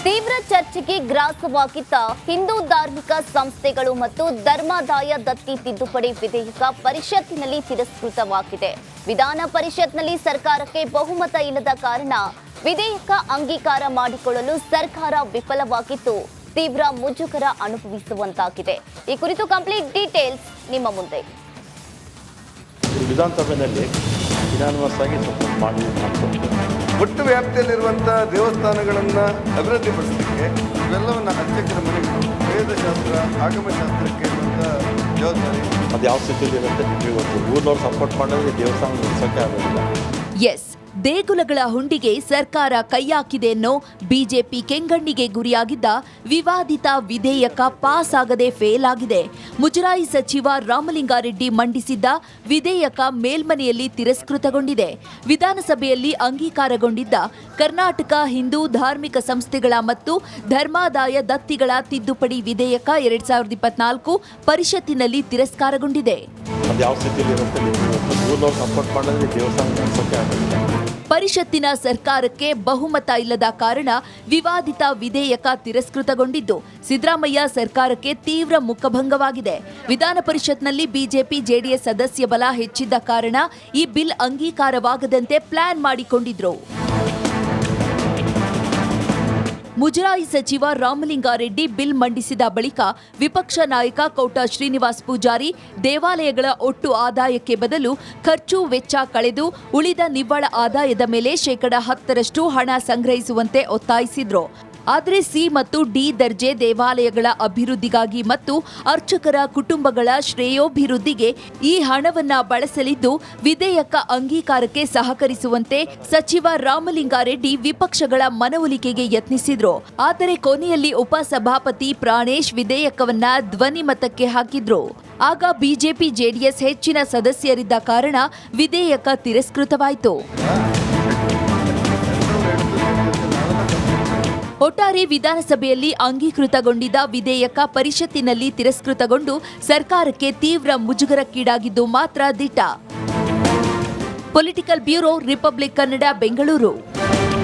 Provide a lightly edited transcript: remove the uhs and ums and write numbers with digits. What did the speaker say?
ತೀವ್ರ ಚರ್ಚೆಗೆ ಗ್ರಾಸವಾಗಿದ್ದ ಹಿಂದೂ ಧಾರ್ಮಿಕ ಸಂಸ್ಥೆಗಳು ಮತ್ತು ಧರ್ಮಾದಾಯ ದತ್ತಿ ತಿದ್ದುಪಡಿ ವಿಧೇಯಕ ಪರಿಷತ್ತಿನಲ್ಲಿ ತಿರಸ್ಕೃತವಾಗಿದೆ. ವಿಧಾನ ಪರಿಷತ್ನಲ್ಲಿ ಸರ್ಕಾರಕ್ಕೆ ಬಹುಮತ ಇಲ್ಲದ ಕಾರಣ ವಿಧೇಯಕ ಅಂಗೀಕಾರ ಮಾಡಿಕೊಳ್ಳಲು ಸರ್ಕಾರ ವಿಫಲವಾಗಿದ್ದು ತೀವ್ರ ಮುಜುಗರ ಅನುಭವಿಸುವಂತಾಗಿದೆ. ಈ ಕುರಿತು ಕಂಪ್ಲೀಟ್ ಡೀಟೇಲ್ಸ್ ನಿಮ್ಮ ಮುಂದೆ. ವಿಧಾನಸಭೆಯಲ್ಲಿ ಒಟ್ಟು ವ್ಯಾಪ್ತಿಯಲ್ಲಿರುವಂತಹ ದೇವಸ್ಥಾನಗಳನ್ನು ಅಭಿವೃದ್ಧಿಪಡಿಸಲಿಕ್ಕೆ ಇವೆಲ್ಲವನ್ನು ಅರ್ಚಕರ ಮನೆಗಳು ವೇದಶಾಸ್ತ್ರ ಆಗಮಶಾಸ್ತ್ರಕ್ಕೆ ಇರುವಂಥ ಜವಾಬ್ದಾರಿ ಅದು ಯಾವ ಸ್ಥಿತಿಯಲ್ಲಿ ಇರುತ್ತೆ ಇವತ್ತು ಊರಿನವ್ರು ಸಪೋರ್ಟ್ ಮಾಡೋದು ದೇವಸ್ಥಾನ ನಡೆಸೋಕೆ ಆಗೋದಿಲ್ಲ. ಎಸ್, ದೇಗುಲಗಳ ಹುಂಡಿಗೆ ಸರ್ಕಾರ ಕೈ ಹಾಕಿದೆ ಅನ್ನೋ ಬಿಜೆಪಿ ಕೆಂಗಣ್ಣಿಗೆ ಗುರಿಯಾಗಿದ್ದ ವಿವಾದಿತ ವಿಧೇಯಕ ಪಾಸ್ ಆಗದೆ ಫೇಲ್ ಆಗಿದೆ. ಮುಜರಾಯಿ ಸಚಿವ ರಾಮಲಿಂಗಾರೆಡ್ಡಿ ಮಂಡಿಸಿದ್ದ ವಿಧೇಯಕ ಮೇಲ್ಮನೆಯಲ್ಲಿ ತಿರಸ್ಕೃತಗೊಂಡಿದೆ. ವಿಧಾನಸಭೆಯಲ್ಲಿ ಅಂಗೀಕಾರಗೊಂಡಿದ್ದ ಕರ್ನಾಟಕ ಹಿಂದೂ ಧಾರ್ಮಿಕ ಸಂಸ್ಥೆಗಳ ಮತ್ತು ಧರ್ಮಾದಾಯ ದತ್ತಿಗಳ ತಿದ್ದುಪಡಿ ವಿಧೇಯಕ 2024 ಪರಿಷತ್ತಿನಲ್ಲಿ ತಿರಸ್ಕಾರಗೊಂಡಿದೆ. ಪರಿಷತ್ತಿನ ಸರ್ಕಾರಕ್ಕೆ ಬಹುಮತ ಇಲ್ಲದ ಕಾರಣ ವಿವಾದಿತ ವಿಧೇಯಕ ತಿರಸ್ಕೃತಗೊಂಡಿದ್ದು ಸಿದ್ದರಾಮಯ್ಯ ಸರ್ಕಾರಕ್ಕೆ ತೀವ್ರ ಮುಖಭಂಗವಾಗಿದೆ. ವಿಧಾನ ಪರಿಷತ್ನಲ್ಲಿ ಬಿಜೆಪಿ ಜೆಡಿಎಸ್ ಸದಸ್ಯ ಬಲ ಹೆಚ್ಚಿದ್ದ ಕಾರಣ ಈ ಬಿಲ್ ಅಂಗೀಕಾರವಾಗದಂತೆ ಪ್ಲಾನ್ ಮಾಡಿಕೊಂಡಿದ್ರು. ಮುಜರಾಯಿ ಸಚಿವ ರಾಮಲಿಂಗಾರೆಡ್ಡಿ ಬಿಲ್ ಮಂಡಿಸಿದ ಬಳಿಕ ವಿಪಕ್ಷ ನಾಯಕ ಕೋಟ ಶ್ರೀನಿವಾಸ್ ಪೂಜಾರಿ ದೇವಾಲಯಗಳ ಒಟ್ಟು ಆದಾಯಕ್ಕೆ ಬದಲು ಖರ್ಚು ವೆಚ್ಚ ಕಳೆದು ಉಳಿದ ನಿವ್ವಳ ಆದಾಯದ ಮೇಲೆ 10% ಹಣ ಸಂಗ್ರಹಿಸುವಂತೆ ಒತ್ತಾಯಿಸಿದ್ರು. ಆದರೆ ಸಿ ಮತ್ತು ಡಿ ದರ್ಜೆ ದೇವಾಲಯಗಳ ಅಭಿವೃದ್ಧಿಗಾಗಿ ಮತ್ತು ಅರ್ಚಕರ ಕುಟುಂಬಗಳ ಶ್ರೇಯೋಭಿವೃದ್ಧಿಗೆ ಈ ಹಣವನ್ನ ಬಳಸಲಿದ್ದು ವಿಧೇಯಕ ಅಂಗೀಕಾರಕ್ಕೆ ಸಹಕರಿಸುವಂತೆ ಸಚಿವ ರಾಮಲಿಂಗಾರೆಡ್ಡಿ ವಿಪಕ್ಷಗಳ ಮನವೊಲಿಕೆಗೆ ಯತ್ನಿಸಿದ್ರು. ಆದರೆ ಕೊನೆಯಲ್ಲಿ ಉಪಸಭಾಪತಿ ಪ್ರಾಣೇಶ್ ವಿಧೇಯಕವನ್ನ ಧ್ವನಿಮತಕ್ಕೆ ಹಾಕಿದ್ರು. ಆಗ ಬಿಜೆಪಿ ಜೆಡಿಎಸ್ ಹೆಚ್ಚಿನ ಸದಸ್ಯರಿದ್ದ ಕಾರಣ ವಿಧೇಯಕ ತಿರಸ್ಕೃತವಾಯಿತು. ಒಟ್ಟಾರೆ ವಿಧಾನಸಭೆಯಲ್ಲಿ ಅಂಗೀಕೃತಗೊಂಡಿದ್ದ ವಿಧೇಯಕ ಪರಿಷತ್ತಿನಲ್ಲಿ ತಿರಸ್ಕೃತಗೊಂಡು ಸರ್ಕಾರಕ್ಕೆ ತೀವ್ರ ಮುಜುಗರಕ್ಕೀಡಾಗಿದ್ದು ಮಾತ್ರ ದಿಟ. Political bureau, Republic Kannada, Bengaluru.